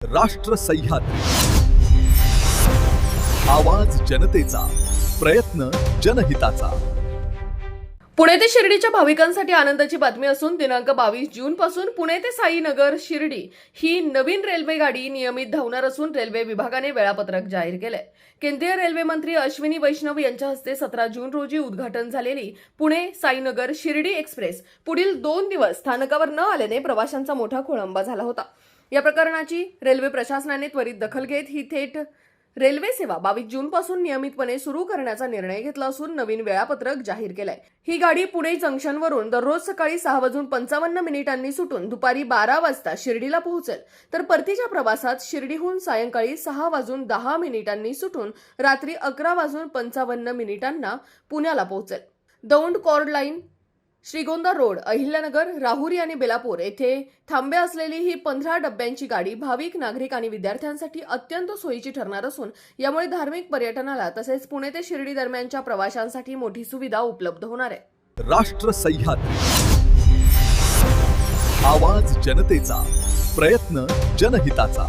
राष्ट्र सह्याद्री, आवाज जनतेचा, प्रयत्न जनहिताचा। पुणे ते शिर्डीच्या भाविकांसाठी आनंदाची बातमी असून दिनांक 22 जून पासून पुणे ते साईनगर शिर्डी ही नवीन रेल्वे गाडी नियमित धावणार असून रेल्वे विभागाने वेळापत्रक जाहीर केले। केंद्रीय रेल्वे मंत्री अश्विनी वैष्णव यांच्या हस्ते 17 जून रोजी उद्घाटन झालेली पुणे साईनगर शिर्डी एक्सप्रेस पुढील 2 दिवस स्थानकावर न आल्याने प्रवाशांचा मोठा खोळंबा झाला होता। या प्रकरणाची रेल्वे प्रशासनाने त्वरित दखल घेत ही थेट रेल्वे सेवा 22 जून पासून नियमितपणे सुरू करण्याचा निर्णय घेतला असून नवीन वेळापत्रक जाहीर केलंय। ही गाडी पुणे जंक्शनवरून दररोज सकाळी 6:55 सुटून दुपारी 12 वाजता शिर्डीला पोहोचेल, तर परतीच्या प्रवासात शिर्डीहून सायंकाळी 6:10 सुटून रात्री 11:55 पुण्याला पोहोचेल। Daund chord line, Shrigonda road, Ahilyanagar, Rahuri आणि बेलापूर येथे थांबे असलेली ही 15 डब्यांची गाडी भाविक, नागरिक आणि विद्यार्थ्यांसाठी अत्यंत सोयीची ठरणार असून यामुळे धार्मिक पर्यटनाला तसेच पुणे ते शिर्डी दरम्यानच्या प्रवाशांसाठी मोठी सुविधा उपलब्ध होणार आहे। राष्ट्र सह्याद्री, आवाज जनतेचा, प्रयत्न जनहिताचा।